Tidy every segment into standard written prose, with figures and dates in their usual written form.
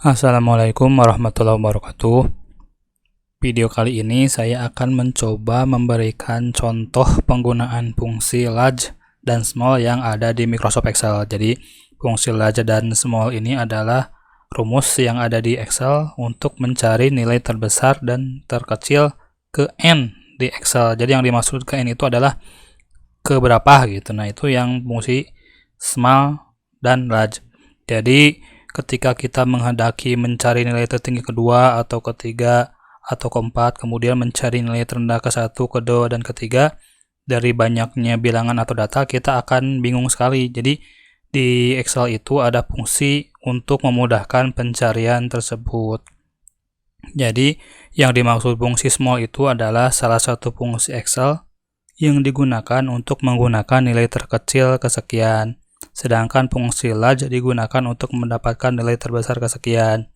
Assalamualaikum warahmatullahi wabarakatuh. Video kali ini saya akan mencoba memberikan contoh penggunaan fungsi large dan small yang ada di Microsoft Excel. Jadi fungsi large dan small ini adalah rumus yang ada di Excel untuk mencari nilai terbesar dan terkecil ke N di Excel. Jadi yang dimaksud ke N itu adalah ke berapa gitu. Nah, itu yang fungsi small dan large. Jadi ketika kita menghendaki mencari nilai tertinggi kedua atau ketiga atau keempat, kemudian mencari nilai terendah ke satu, kedua, dan ketiga, dari banyaknya bilangan atau data, kita akan bingung sekali. Jadi di Excel itu ada fungsi untuk memudahkan pencarian tersebut. Jadi yang dimaksud fungsi small itu adalah salah satu fungsi Excel yang digunakan untuk menggunakan nilai terkecil kesekian. Sedangkan fungsi large digunakan untuk mendapatkan nilai terbesar kesekian.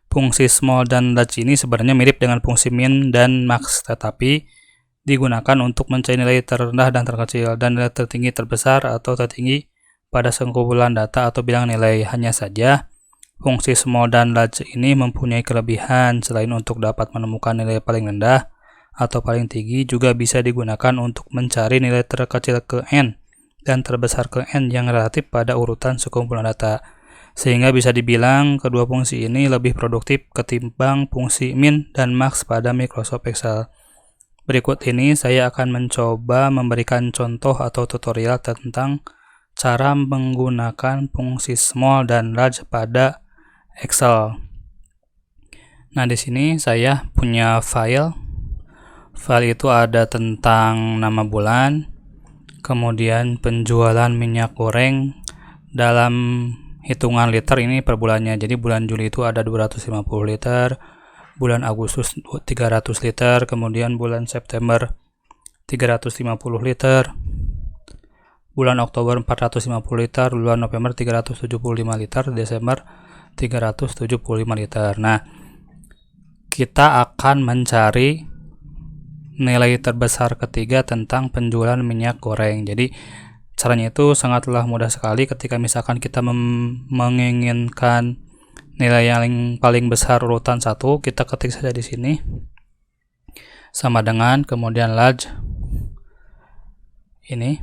Fungsi small dan large ini sebenarnya mirip dengan fungsi min dan max, tetapi digunakan untuk mencari nilai terendah dan terkecil, dan nilai tertinggi terbesar atau tertinggi pada sekumpulan data atau bilangan nilai. Hanya saja, fungsi small dan large ini mempunyai kelebihan. Selain untuk dapat menemukan nilai paling rendah atau paling tinggi, juga bisa digunakan untuk mencari nilai terkecil ke N dan terbesar ke N yang relatif pada urutan sekumpulan data. Sehingga bisa dibilang kedua fungsi ini lebih produktif ketimbang fungsi min dan max pada Microsoft Excel. Berikut ini saya akan mencoba memberikan contoh atau tutorial tentang cara menggunakan fungsi small dan large pada Excel. Nah, di sini saya punya file. File itu ada tentang nama bulan, kemudian penjualan minyak goreng dalam hitungan liter ini per bulannya. Jadi bulan Juli itu ada 250 liter, bulan Agustus 300 liter, kemudian bulan September 350 liter, bulan Oktober 450 liter, bulan November 375 liter, Desember 375 liter. Nah, kita akan mencari nilai terbesar ketiga tentang penjualan minyak goreng. Jadi caranya itu sangatlah mudah sekali. Ketika misalkan kita menginginkan nilai yang paling besar urutan 1, kita ketik saja di sini sama dengan kemudian large ini,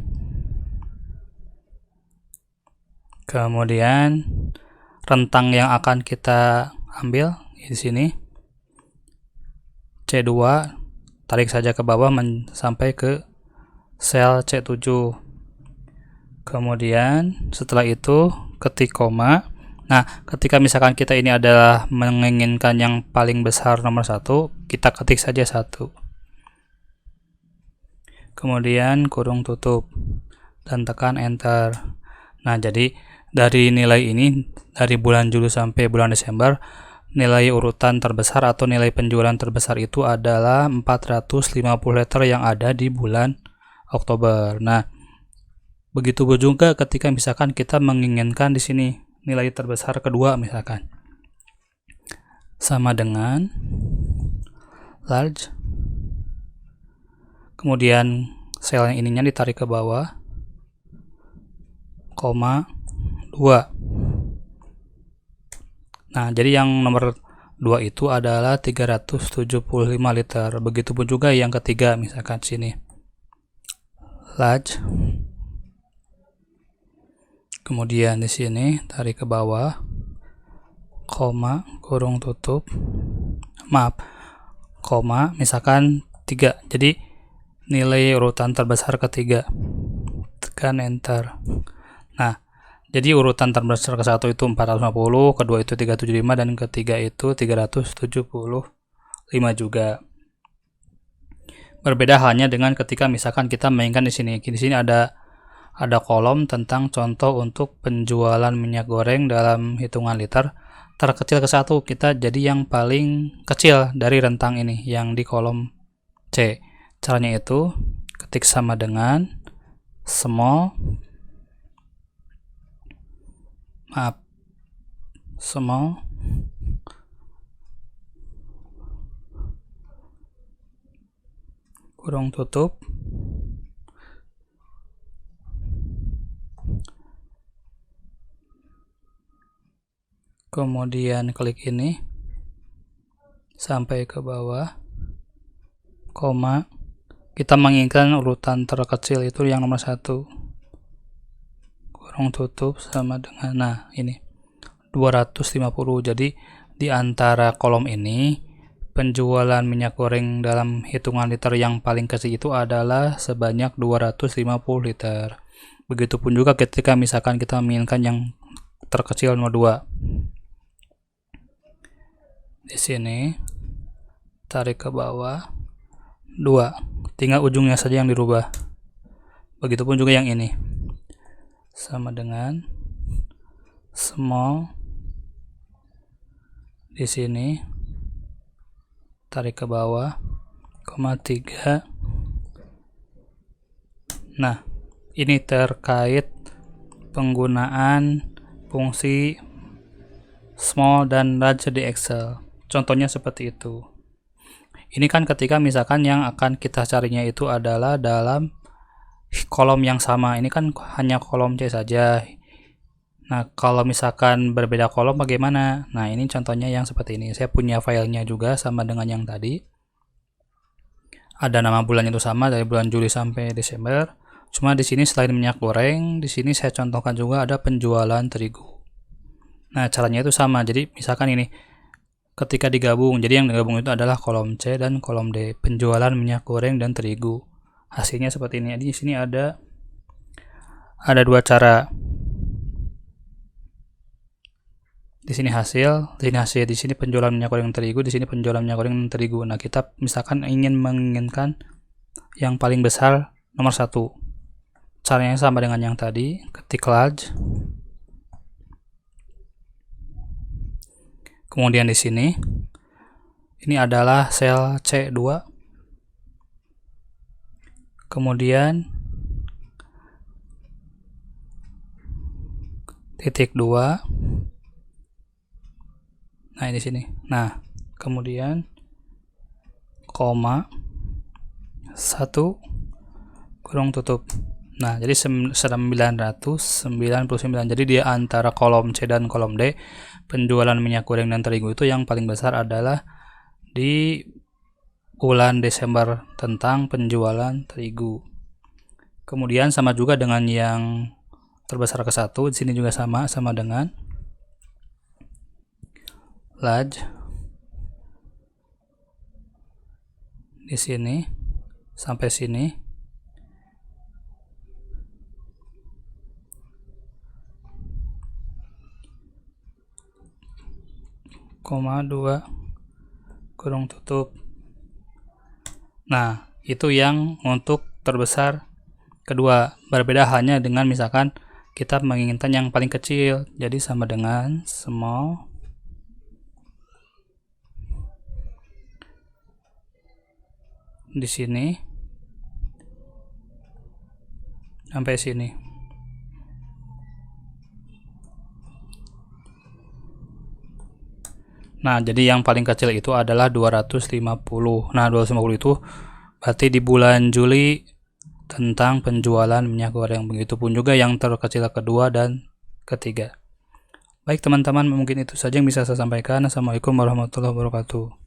kemudian rentang yang akan kita ambil di sini C2, tarik saja ke bawah sampai ke sel C7. Kemudian setelah itu ketik koma. Nah, ketika misalkan kita ini adalah menginginkan yang paling besar nomor 1, kita ketik saja 1. Kemudian kurung tutup dan tekan enter. Nah, jadi dari nilai ini, dari bulan Juli sampai bulan Desember, nilai urutan terbesar atau nilai penjualan terbesar itu adalah 450 liter yang ada di bulan Oktober. Nah, begitu juga ketika misalkan kita menginginkan di sini nilai terbesar kedua, misalkan sama dengan large, kemudian sel yang ininya ditarik ke bawah, koma 2. Nah, jadi yang nomor 2 itu adalah 375 liter. Begitupun juga yang ketiga, misalkan sini large, kemudian di sini tarik ke bawah, koma, kurung tutup, koma, misalkan 3. Jadi nilai urutan terbesar ketiga, tekan enter. Nah, jadi urutan terbesar ke 1 itu 450, kedua itu 375, dan ketiga itu 375 juga. Berbeda halnya dengan ketika misalkan kita mainkan di sini. Di sini ada kolom tentang contoh untuk penjualan minyak goreng dalam hitungan liter terkecil ke 1. Kita jadi yang paling kecil dari rentang ini yang di kolom C. Caranya itu ketik sama dengan small kurung tutup, kemudian klik ini sampai ke bawah, koma, kita menginginkan urutan terkecil itu yang nomor 1, kurung tutup sama dengan, nah ini 250. Jadi di antara kolom ini penjualan minyak goreng dalam hitungan liter yang paling kecil itu adalah sebanyak 250 liter. Begitupun juga ketika misalkan kita menginginkan yang terkecil nomor 2. Di sini tarik ke bawah 2, tinggal ujungnya saja yang dirubah. Begitupun juga yang ini, sama dengan small, di sini tarik ke bawah, koma 3. Nah, ini terkait penggunaan fungsi small dan large di Excel. Contohnya seperti itu. Ini kan ketika misalkan yang akan kita carinya itu adalah dalam kolom yang sama. Ini kan hanya kolom C saja. Nah, kalau misalkan berbeda kolom bagaimana? Nah, ini contohnya yang seperti ini. Saya punya filenya juga sama dengan yang tadi. Ada nama bulannya itu sama dari bulan Juli sampai Desember. Cuma di sini selain minyak goreng, di sini saya contohkan juga ada penjualan terigu. Nah, caranya itu sama. Jadi, misalkan ini ketika digabung, jadi yang digabung itu adalah kolom C dan kolom D, penjualan minyak goreng dan terigu. Hasilnya seperti ini. Di sini ada 2 cara. Di sini hasil, di sini penjualan minyak goreng terigu, di sini penjualan minyak goreng terigu. Nah, kita misalkan menginginkan yang paling besar nomor 1. Caranya sama dengan yang tadi, ketik large. Kemudian di sini ini adalah sel C2. Kemudian titik 2. Nah, di sini. Nah, kemudian koma 1 kurung tutup. Nah, jadi 999. Jadi di antara kolom C dan kolom D, penjualan minyak goreng dan terigu itu yang paling besar adalah di bulan Desember tentang penjualan terigu. Kemudian sama juga dengan yang terbesar ke 1, di sini juga sama dengan large. Di sini sampai sini. Koma 2 kurung tutup. Nah, itu yang untuk terbesar kedua. Berbeda halnya dengan misalkan kita menginginkan yang paling kecil, jadi sama dengan small di sini sampai sini. Nah, jadi yang paling kecil itu adalah 250. Nah, 250 itu berarti di bulan Juli tentang penjualan minyak goreng. Begitupun juga yang terkecil kedua dan ketiga. Baik teman-teman, mungkin itu saja yang bisa saya sampaikan. Assalamualaikum warahmatullahi wabarakatuh.